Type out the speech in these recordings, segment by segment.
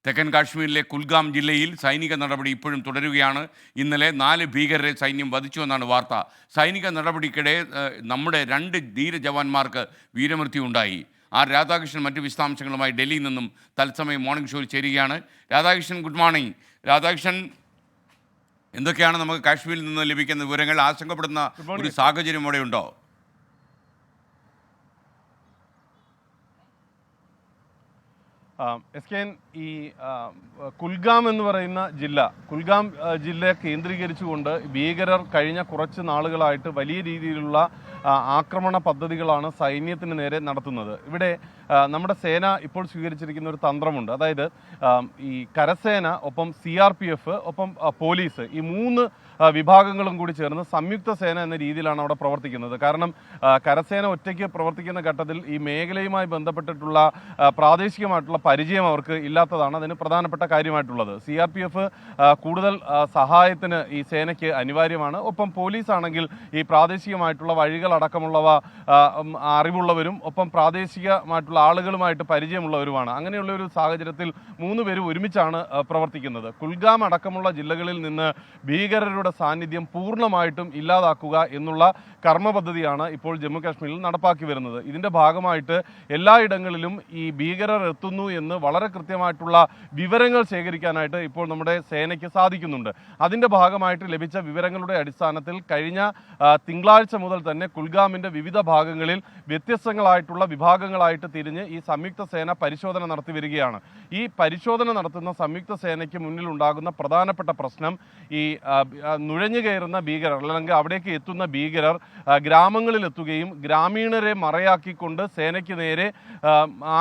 തെക്കൻ കാശ്മീരിലെ കുൽഗാം ജില്ലയിൽ സൈനിക നടപടി ഇപ്പോഴും തുടരുകയാണ്. ഇന്നലെ 4 ഭീകരരെ സൈന്യം വധിച്ചുവെന്നാണ് വാർത്ത. സൈനിക നടപടിക്കിടെ നമ്മുടെ 2 ധീര ജവാന്മാർക്ക് വീരമൃത്യു ഉണ്ടായി. ആർ രാധാകൃഷ്ണൻ മറ്റ് വിശദാംശങ്ങളുമായി ഡൽഹിയിൽ നിന്നും തത്സമയം മോർണിംഗ് ഷോയിൽ ചേരുകയാണ്. Radhakrishnan, good morning. രാധാകൃഷ്ണൻ, എന്തൊക്കെയാണ് നമുക്ക് കാശ്മീരിൽ നിന്ന് ലഭിക്കുന്ന വിവരങ്ങൾ? ആശങ്കപ്പെടുന്ന ഒരു സാഹചര്യം അവിടെ ഉണ്ടോ? എസ്കെൻ, ഈ കുൽഗാം എന്ന് പറയുന്ന കുൽഗാം ജില്ല കേന്ദ്രീകരിച്ചുകൊണ്ട് ഭീകരർ കഴിഞ്ഞ കുറച്ച് നാളുകളായിട്ട് വലിയ രീതിയിലുള്ള ആക്രമണ പദ്ധതികളാണ് സൈന്യത്തിന് നേരെ നടത്തുന്നത്. ഇവിടെ നമ്മുടെ സേന ഇപ്പോൾ സ്വീകരിച്ചിരിക്കുന്ന ഒരു തന്ത്രമുണ്ട്. അതായത് ഈ കരസേന, ഒപ്പം CRPF, ഒപ്പം പോലീസ്, ഈ 3 വിഭാഗങ്ങളും കൂടി ചേർന്ന് സംയുക്ത സേന എന്ന രീതിയിലാണ് അവിടെ പ്രവർത്തിക്കുന്നത്. കാരണം കരസേന ഒറ്റയ്ക്ക് പ്രവർത്തിക്കുന്ന ഘട്ടത്തിൽ ഈ മേഖലയുമായി ബന്ധപ്പെട്ടിട്ടുള്ള പ്രാദേശികമായിട്ടുള്ള പരിചയം അവർക്ക് ഇല്ലാത്തതാണ് അതിന് പ്രധാനപ്പെട്ട കാര്യമായിട്ടുള്ളത്. CRPF കൂടുതൽ സഹായത്തിന് ഈ സേനയ്ക്ക് അനിവാര്യമാണ്. ഒപ്പം പോലീസ് ആണെങ്കിൽ ഈ പ്രാദേശികമായിട്ടുള്ള വഴികളടക്കമുള്ളവ അറിവുള്ളവരും ഒപ്പം പ്രാദേശികമായിട്ടുള്ള ആളുകളുമായിട്ട് പരിചയമുള്ളവരുമാണ്. അങ്ങനെയുള്ള ഒരു സാഹചര്യത്തിൽ 3 പേരും ഒരുമിച്ചാണ് പ്രവർത്തിക്കുന്നത്. കുൽഗാം അടക്കമുള്ള ജില്ലകളിൽ നിന്ന് ഭീകരരുടെ സാന്നിധ്യം പൂർണ്ണമായിട്ടും ഇല്ലാതാക്കുക എന്നുള്ള കർമ്മ പദ്ധതിയാണ് ഇപ്പോൾ ജമ്മു കാശ്മീരിൽ നടപ്പാക്കി വരുന്നത്. ഇതിന്റെ ഭാഗമായിട്ട് എല്ലായിടങ്ങളിലും ഈ ഭീകരർ എത്തുന്നു എന്ന് വളരെ കൃത്യമായിട്ടുള്ള വിവരങ്ങൾ ശേഖരിക്കാനായിട്ട് ഇപ്പോൾ നമ്മുടെ സേനയ്ക്ക് സാധിക്കുന്നുണ്ട്. അതിന്റെ ഭാഗമായിട്ട് ലഭിച്ച വിവരങ്ങളുടെ അടിസ്ഥാനത്തിൽ കഴിഞ്ഞ തിങ്കളാഴ്ച മുതൽ തന്നെ കുൽഗാമിന്റെ വിവിധ ഭാഗങ്ങളിൽ വ്യത്യസ്തങ്ങളായിട്ടുള്ള വിഭാഗങ്ങളായിട്ട് തിരിഞ്ഞ് ഈ സംയുക്ത സേന പരിശോധന നടത്തി വരികയാണ്. ഈ പരിശോധന നടത്തുന്ന സംയുക്ത സേനയ്ക്ക് മുന്നിൽ ഉണ്ടാകുന്ന പ്രധാനപ്പെട്ട പ്രശ്നം ഈ നുഴഞ്ഞു കയറുന്ന ഭീകരർ അല്ലെങ്കിൽ അവിടേക്ക് എത്തുന്ന ഭീകരർ ഗ്രാമങ്ങളിൽ എത്തുകയും ഗ്രാമീണരെ മറയാക്കിക്കൊണ്ട് സേനയ്ക്ക് നേരെ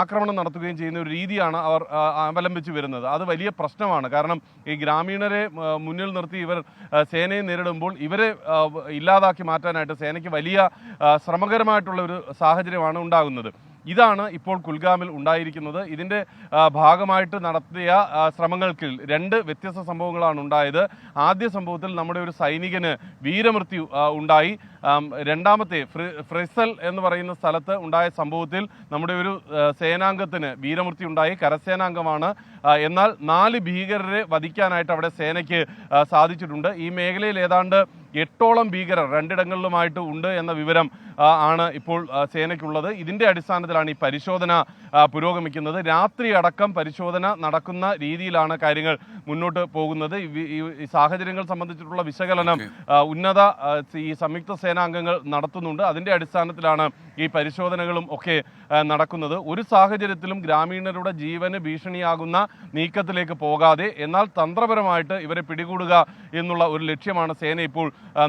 ആക്രമണം നടത്തുകയും ചെയ്യുന്ന ഒരു രീതിയാണ് അവർ അവലംബിച്ചു വരുന്നത്. അത് വലിയ പ്രശ്നമാണ്. കാരണം ഈ ഗ്രാമീണരെ മുന്നിൽ നിർത്തി ഇവർ സേനയെ നേരിടുമ്പോൾ ഇവരെ ഇല്ലാതാക്കി മാറ്റാനായിട്ട് സേനയ്ക്ക് വലിയ ശ്രമകരമായിട്ടുള്ള ഒരു സാഹചര്യമാണ് ഉണ്ടാകുന്നത്. ഇതാണ് ഇപ്പോൾ കുൽഗാമിൽ ഉണ്ടായിരിക്കുന്നത്. ഇതിൻ്റെ ഭാഗമായിട്ട് നടത്തിയ ശ്രമങ്ങൾക്ക് 2 വ്യത്യസ്ത സംഭവങ്ങളാണ് ഉണ്ടായത്. ആദ്യ സംഭവത്തിൽ നമ്മുടെ ഒരു സൈനികന് വീരമൃത്യു ഉണ്ടായി. രണ്ടാമത്തെ ഫ്രിസൽ എന്ന് പറയുന്ന സ്ഥലത്ത് ഉണ്ടായ സംഭവത്തിൽ നമ്മുടെ ഒരു സേനാംഗത്തിന് വീരമൃത്യു ഉണ്ടായി. കരസേനാംഗമാണ്. എന്നാൽ 4 ഭീകരരെ വധിക്കാനായിട്ട് അവിടെ സേനയ്ക്ക് സാധിച്ചിട്ടുണ്ട്. ഈ മേഖലയിൽ ഏതാണ്ട് 8ഓളം ഭീകരർ 2ഇടങ്ങളിലുമായിട്ട് ഉണ്ട് എന്ന വിവരം ആണ് ഇപ്പോൾ സേനയ്ക്കുള്ളത്. ഇതിൻ്റെ അടിസ്ഥാനത്തിലാണ് ഈ പരിശോധന പുരോഗമിക്കുന്നത്. രാത്രി അടക്കം പരിശോധന നടക്കുന്ന രീതിയിലാണ് കാര്യങ്ങൾ മുന്നോട്ട് പോകുന്നത്. ഈ സാഹചര്യങ്ങൾ സംബന്ധിച്ചിട്ടുള്ള വിശകലനം ഉന്നത ഈ സംയുക്ത സേനാംഗങ്ങൾ നടത്തുന്നുണ്ട്. അതിൻ്റെ അടിസ്ഥാനത്തിലാണ് ഈ പരിശോധനകളും ഒക്കെ നടക്കുന്നത്. ഒരു സാഹചര്യത്തിലും ഗ്രാമീണരുടെ ജീവന് ഭീഷണിയാകുന്ന നീക്കത്തിലേക്ക് പോകാതെ എന്നാൽ തന്ത്രപരമായിട്ട് ഇവരെ പിടികൂടുക എന്നുള്ള ഒരു ലക്ഷ്യമാണ് സേന ഇപ്പോൾ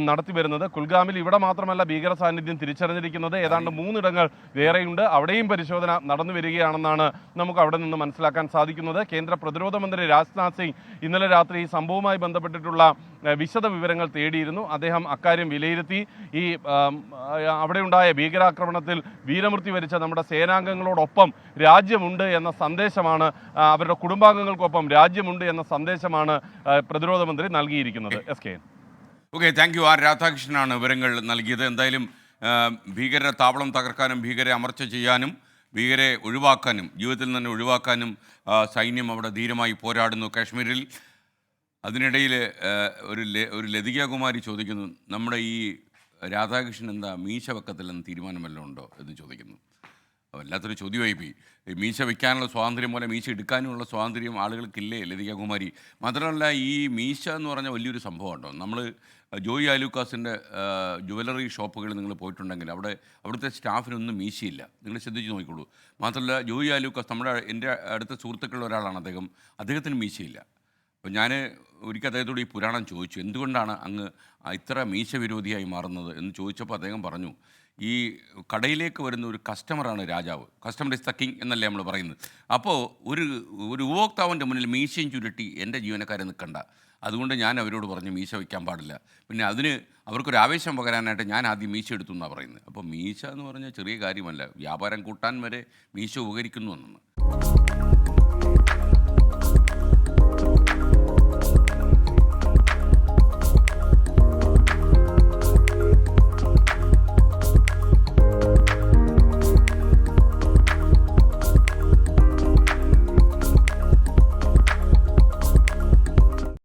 നടത്തി വരുന്നത്. കുൽഗാമിൽ ഇവിടെ മാത്രമല്ല ഭീകര സാന്നിധ്യം തിരിച്ചറിഞ്ഞിരിക്കുന്നത്. ഏതാണ്ട് 3 ഇടങ്ങൾ വേറെയുണ്ട്. അവിടെയും പരിശോധന നടന്നു വരികയാണെന്നാണ് നമുക്ക് അവിടെ നിന്ന് മനസ്സിലാക്കാൻ സാധിക്കുന്നത്. കേന്ദ്ര പ്രതിരോധ മന്ത്രി രാജ്നാഥ് സിംഗ് ഇന്നലെ രാത്രി ഈ സംഭവവുമായി ബന്ധപ്പെട്ടിട്ടുള്ള വിശദ വിവരങ്ങൾ തേടിയിരുന്നു. അദ്ദേഹം അക്കാര്യം വിലയിരുത്തി. ഈ അവിടെയുണ്ടായ ഭീകരാക്രമണത്തിൽ വീരമൃത്യു വരിച്ച നമ്മുടെ സേനാംഗങ്ങളോടൊപ്പം രാജ്യമുണ്ട് എന്ന സന്ദേശമാണ്, അവരുടെ കുടുംബാംഗങ്ങൾക്കൊപ്പം രാജ്യമുണ്ട് എന്ന സന്ദേശമാണ് പ്രതിരോധ മന്ത്രി നൽകിയിരിക്കുന്നത്. Okay, thank you. ആർ രാധാകൃഷ്ണനാണ് വിവരങ്ങൾ നൽകിയത്. എന്തായാലും ഭീകര താവളം തകർക്കാനും ഭീകരെ അമർച്ച ചെയ്യാനും ഭീകരെ ഒഴിവാക്കാനും ജീവിതത്തിൽ നിന്ന് ഒഴിവാക്കാനും സൈന്യം അവിടെ ധീരമായി പോരാടുന്നു കാശ്മീരിൽ. അതിനിടയിൽ ഒരു ലതിക കുമാരി ചോദിക്കുന്നു, നമ്മുടെ ഈ രാധാകൃഷ്ണൻ എന്താ മീശ വെക്കത്തില്ലെന്ന് തീരുമാനം വല്ലതും ഉണ്ടോ എന്ന് ചോദിക്കുന്നു. വല്ലാത്തൊരു ചോദ്യമായി പോയി. മീശ വയ്ക്കാനുള്ള സ്വാതന്ത്ര്യം പോലെ മീശ എടുക്കാനുമുള്ള സ്വാതന്ത്ര്യം ആളുകൾക്കില്ലേ ലതിക കുമാരി? മാത്രമല്ല, ഈ മീശ എന്ന് പറഞ്ഞ വലിയൊരു സംഭവമുണ്ടോ. നമ്മൾ ജോയി ആലൂക്കാസിൻ്റെ ജുവലറി ഷോപ്പുകളിൽ നിങ്ങൾ പോയിട്ടുണ്ടെങ്കിൽ അവിടുത്തെ സ്റ്റാഫിനൊന്നും മീശയില്ല. നിങ്ങൾ ശ്രദ്ധിച്ച് നോക്കിക്കോളൂ. മാത്രമല്ല, ജോയി ആലൂക്കാസ് എൻ്റെ അടുത്ത സുഹൃത്തുക്കളുടെ ഒരാളാണ് അദ്ദേഹം. അദ്ദേഹത്തിന് മീശയില്ല. അപ്പോൾ ഞാൻ ഒരിക്കൽ അദ്ദേഹത്തോട് ഈ പുരാണം ചോദിച്ചു, എന്തുകൊണ്ടാണ് അങ്ങ് ഇത്ര മീശ വിരോധിയായി മാറുന്നത് എന്ന് ചോദിച്ചപ്പോൾ അദ്ദേഹം പറഞ്ഞു, ഈ കടയിലേക്ക് വരുന്ന ഒരു കസ്റ്റമറാണ് രാജാവ്. കസ്റ്റമർ ഇസ് ദ കിങ് എന്നല്ലേ നമ്മൾ പറയുന്നത്. അപ്പോൾ ഒരു ഉപഭോക്താവിൻ്റെ മുന്നിൽ മീശയും ചുരുട്ടി എൻ്റെ ജീവനക്കാരെ നിൽക്കണ്ട. അതുകൊണ്ട് ഞാൻ അവരോട് പറഞ്ഞു മീശ വയ്ക്കാൻ പാടില്ല. പിന്നെ അതിന് അവർക്കൊരു ആവേശം പകരാനായിട്ട് ഞാൻ ആദ്യം മീശ എടുത്തു എന്നാണ് പറയുന്നത്. അപ്പോൾ മീശ എന്ന് പറഞ്ഞാൽ ചെറിയ കാര്യമല്ല, വ്യാപാരം കൂട്ടാൻ വരെ മീശ ഉപകരിക്കുന്നു എന്നാണ്.